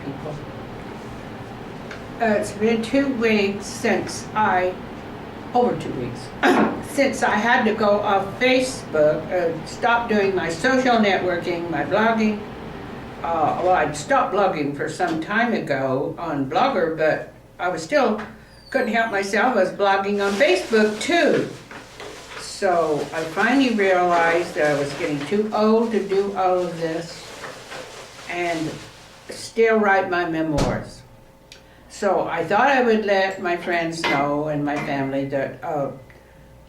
people. It's been 2 weeks since over 2 weeks, since I had to go off Facebook, stop doing my social networking, my blogging. Well, I'd stopped blogging for some time ago on Blogger, but I was still, couldn't help myself, I was blogging on Facebook too. So I finally realized that I was getting too old to do all of this and still write my memoirs. So I thought I would let my friends know and my family that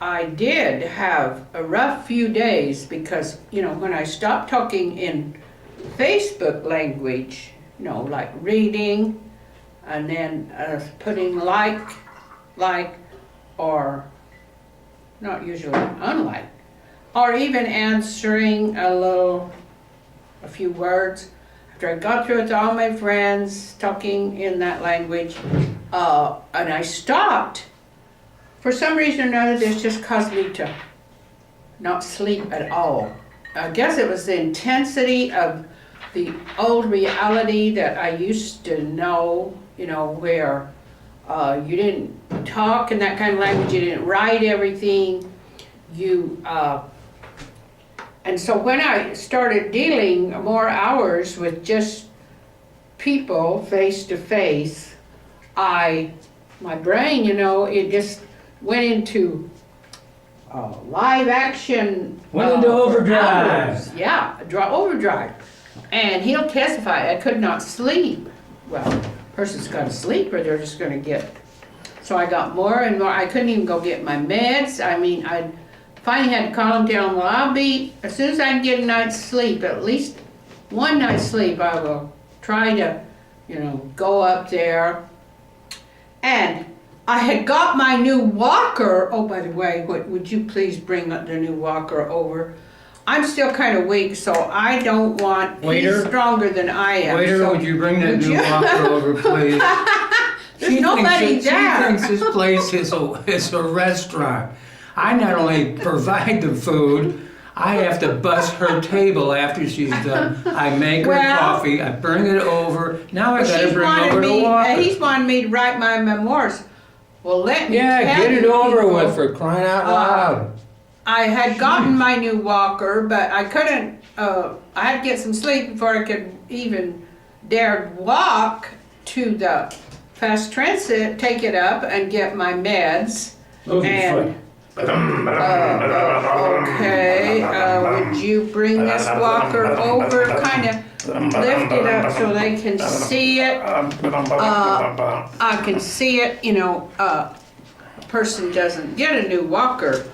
I did have a rough few days because, you know, when I stopped talking in Facebook language, you know, like reading and then putting like, or not usually unlike, or even answering a few words. After I got through with all my friends talking in that language, and I stopped, for some reason or another, this just caused me to not sleep at all. I guess it was the intensity of the old reality that I used to know, you know, where you didn't talk in that kind of language, you didn't write everything, and so when I started dealing more hours with just people face to face, my brain, you know, it just went into live action. Went into overdrive. Hours. Yeah, overdrive. And he'll testify, I could not sleep. Well, a person's got to sleep or they're just going to get. So I got more and more. I couldn't even go get my meds. I mean, I finally had to call him, tell him, well, I'll be, as soon as I can get a night's sleep, at least one night's sleep, I will try to, you know, go up there. And I had got my new walker. Oh, by the way, would you please bring the new walker over? I'm still kind of weak, so I don't want, Waiter? he's stronger than I am. Waiter, so would you bring that would new you? walker over, please? There's nobody there. She thinks this place is a restaurant. I not only provide the food, I have to bust her table after she's done. I make her coffee, I bring it over. Now I gotta bring over the walker. He's wanted me to write my memoirs. Well, let me tell Get it you, over people, with, for crying out loud. I had gotten my new walker, but I couldn't, I had to get some sleep before I could even dare walk to the fast transit, take it up and get my meds. And okay, would you bring this walker over, kind of lift it up so they can see it? I can see it, you know, a person doesn't get a new walker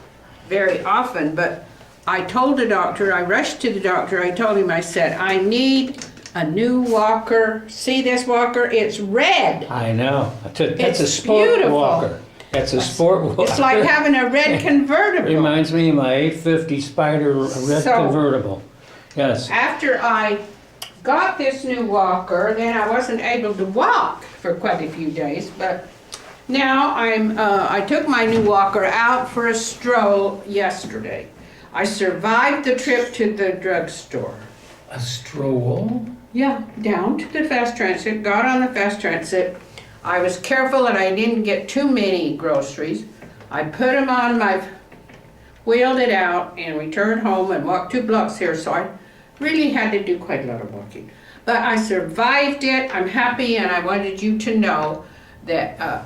very often, but I told the doctor, I rushed to the doctor, I told him, I said, I need a new walker. See this walker? It's red. I know. That's It's a sport beautiful. walker. That's a sport walker. It's like having a red convertible. Reminds me of my 850 Spider red convertible. Yes. After I got this new walker, then I wasn't able to walk for quite a few days, but now I took my new walker out for a stroll yesterday. I survived the trip to the drugstore. A stroll? Yeah, down to the fast transit, got on the fast transit. I was careful that I didn't get too many groceries. I put them on wheeled it out and returned home and walked 2 blocks here, so I really had to do quite a lot of walking. But I survived it, I'm happy, and I wanted you to know that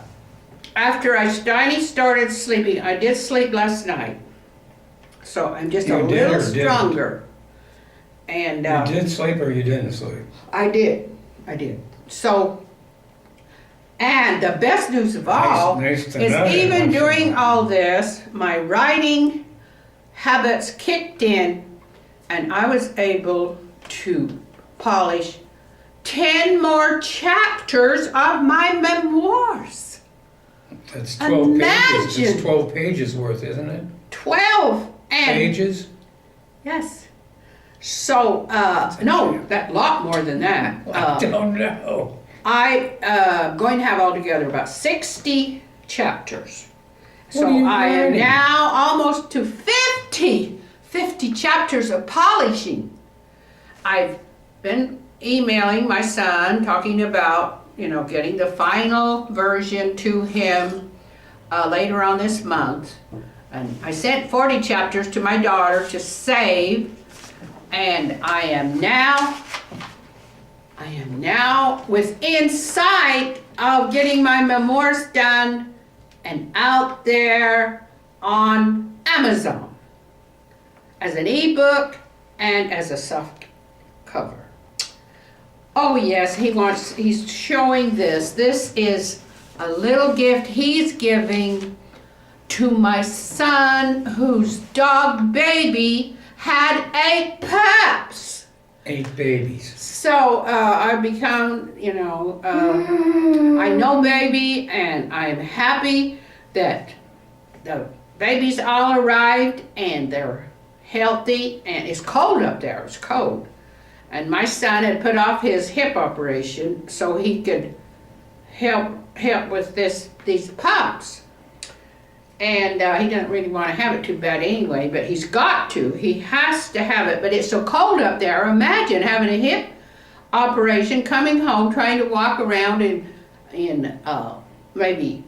after I finally started sleeping, I did sleep last night, so I'm just a little stronger. And you did sleep or you didn't sleep? I did. So, and the best news of all Nice to is know even that. during all this, my writing habits kicked in and I was able to polish 10 more chapters of my memoirs. That's 12 pages. Imagine. It's 12 pages worth, isn't it? 12 and Pages? yes. So, no, that lot more than that. I don't know. Going to have altogether about 60 chapters. What are you I am writing? now almost to 50 chapters of polishing. I've been emailing my son, talking about, getting the final version to him later on this month. And I sent 40 chapters to my daughter to save, and I am now within sight of getting my memoirs done and out there on Amazon as an ebook and as a soft cover. Oh yes, he's showing this. This is a little gift he's giving to my son, whose dog baby had 8 pups. 8 babies. So I've become, I know baby, and I'm happy that the babies all arrived and they're healthy, and it's cold up there, it's cold. And my son had put off his hip operation so he could help with these pups. And he doesn't really want to have it too bad anyway, but he's got to. He has to have it, but it's so cold up there. Imagine having a hip operation, coming home, trying to walk around in maybe,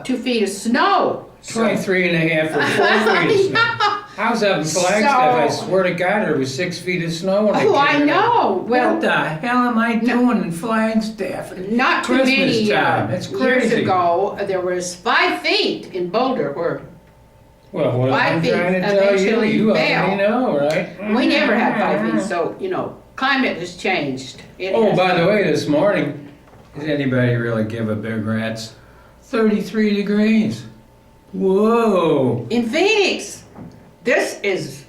2 feet of snow. 23.5 or 4 feet of snow. I was up in Flagstaff, I swear to God, there was 6 feet of snow when I came I know. In. Well, what the hell am I doing in Flagstaff at not too Christmas many time? It's years crazy. ago, there was 5 feet in Boulder where well, what 5 I'm feet trying to tell you, eventually you fell. already know, right? We never had 5 feet, so, climate has changed. Oh, by the way, this morning, does anybody really give a big rat's? 33 degrees. Whoa. In Phoenix, this is...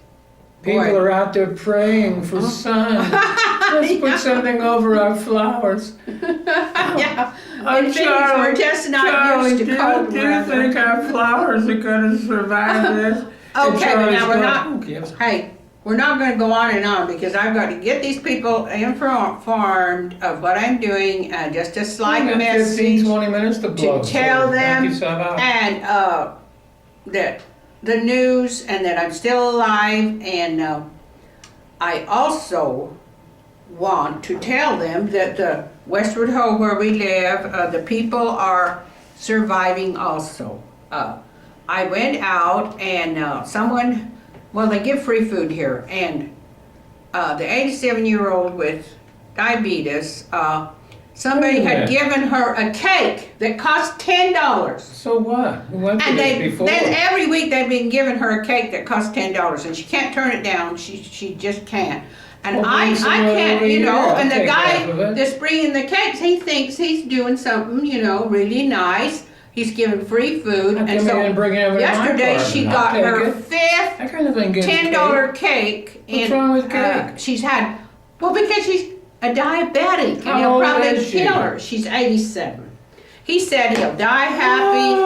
People are out there praying for sun. Let's put something over our flowers. Yeah. Oh, In Phoenix, we're just not used to cold do you weather. think our flowers are going to survive this? Okay, but now we're not... Who gives a- Hey, we're not going to go on and on because I've got to get these people informed of what I'm doing, just a slight You got 15, message 20 minutes to blow. to tell so knock them, yourself out. and that the news, and that I'm still alive, and I also want to tell them that the Westward Ho, where we live, the people are surviving also. I went out and someone, well, they give free food here, and the 87-year-old with diabetes, somebody had given her a cake that cost $10. So what? We went through And this before. then every week they've been giving her a cake that costs $10, and she can't turn it down. She just can't. And Well, I bring some can't, over here. I'll and the take guy half of it. that's bringing the cakes, he thinks he's doing something, really nice. He's giving free food. How And come so you didn't bring it over to my yesterday apartment? she I'll got take her it. 5th I kind of think it's $10 cake. What's wrong with cake? She's had, because she's a diabetic, and How he'll old probably is she? kill her. She's 87. He said he'll die happy.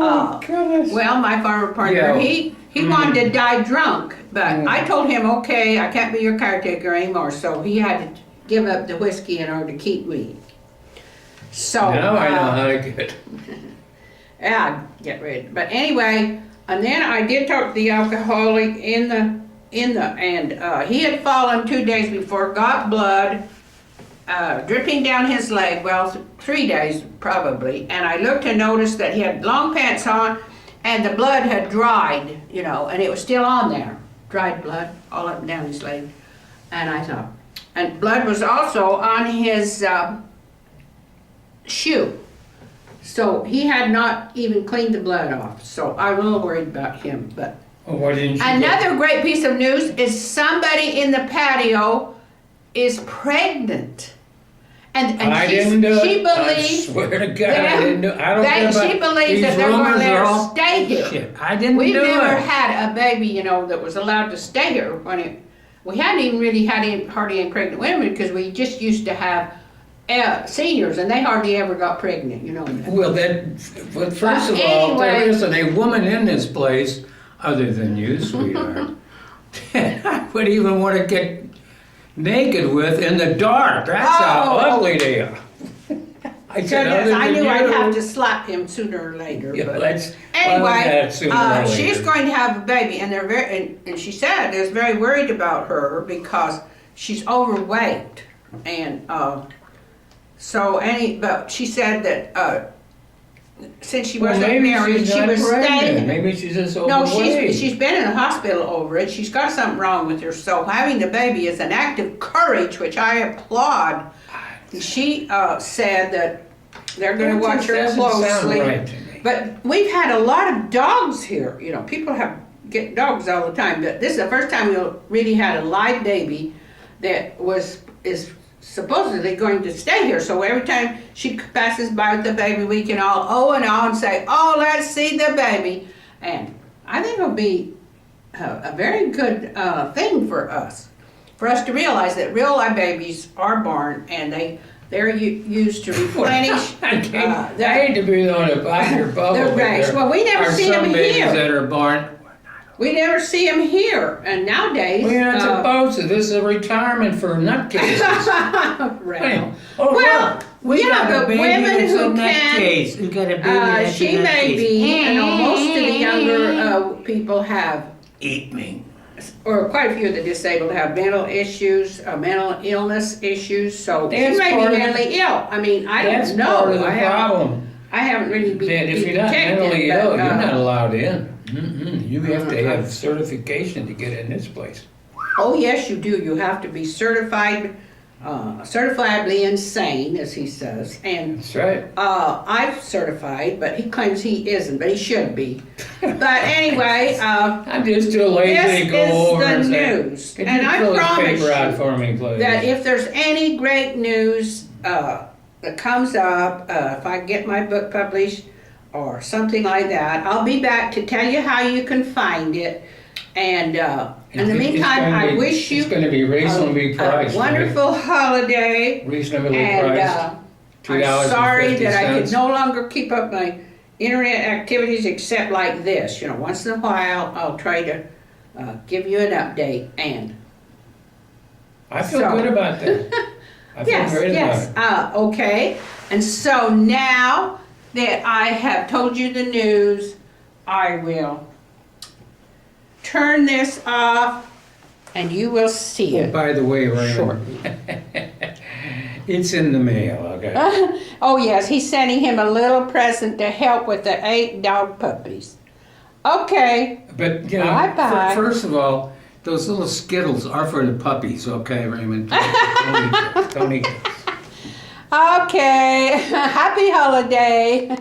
Oh, goodness. Well, my farmer partner, Yeah. he wanted to die drunk, but Mm. I told him, okay, I can't be your caretaker anymore, so he had to give up the whiskey in order to keep me. So Now I know how to get. yeah, get rid. But anyway, and then I did talk to the alcoholic and he had fallen 2 days before, got blood dripping down his leg. Well, 3 days probably. And I looked and noticed that he had long pants on, and the blood had dried, and it was still on there, dried blood all up and down his leg. And I thought, and blood was also on his shoe. So he had not even cleaned the blood off. So I'm a little worried about him. But Oh, why didn't you? another great piece of news is somebody in the patio is pregnant. And I she's- didn't do she it. I believes swear to God, I didn't do it. I don't care about she believes these that they're going to rumors let are her all stay here. shit. I didn't We've do never it. had a baby, that was allowed to stay here we hadn't even really had hardly any pregnant women, because we just used to have seniors, and they hardly ever got pregnant, Well, but first of all, there anyway. isn't a woman in this place other than you, sweetheart. I would even want to get naked with in the dark. That's how Oh. ugly they are. I said, Goodness, other I than knew you. I'd have to slap him sooner or later. Yeah, but let's. anyway, Well, she's going to have a baby, and they're and she said they're very worried about her because she's overweight. And but she said that since she Well, wasn't maybe married, she's she not was pregnant. staying. Maybe she's just No, overweight. she's been in the hospital over it. She's got something wrong with her. So having the baby is an act of courage, which I applaud. She said that they're going to That watch her just doesn't sound closely. right to me. But we've had a lot of dogs here. You know, people get dogs all the time. But this is the first time we really had a live baby that is supposedly going to stay here. So every time she passes by with the baby, we can all and say, "Oh, let's see the baby." And I think it'll be a very good thing for us to realize that real live babies are born and they're used to replenish. I hate to be the one to pop your bubble. Their race. There Well, we never are see some them babies here. that are born. We never see them here, and nowadays. We're not supposed to. This is a retirement for nutcases. Right. Oh, Well, look, we yeah, got a but baby women that's a who can, nutcase. We got a baby that's she a may nutcase. be, and most of the younger people have, Eat me. or quite a few of the disabled have mental issues, mental illness issues. So That's she may part be of the- mentally ill. I mean, I That's don't know. part of the I problem. haven't really been That if you're not detected, mentally but, ill, you're not allowed in. You have to Uh-huh. have certification to get in this place. Oh, yes, you do. You have to be certifiably insane, as he says. And That's right. I'm certified, but he claims he isn't, but he should be. But anyway, I'm just too lazy to this go is over the and say, news. "Could And you I fill this promise paper out you for me, please?" that if there's any great news that comes up, if I get my book published or something like that, I'll be back to tell you how you can find it. And in the meantime, I wish you It's going to be reasonably priced. a wonderful holiday. Right? Reasonably And priced. I'm sorry that I $2.50. can no longer keep up my internet activities except like this. You know, once in a while I'll try to give you an update. And I feel so- good about that. I feel great about it. Okay. And so now that I have told you the news, I will turn this off and you will see Oh, it. by the way, Raymond, Sure. it's in the mail, okay? Oh yes, he's sending him a little present to help with the 8 dog puppies. Okay. But, you know, Bye-bye. first of all, those little Skittles are for the puppies, okay, Raymond? Don't eat those. Don't eat those. Okay. Happy holiday.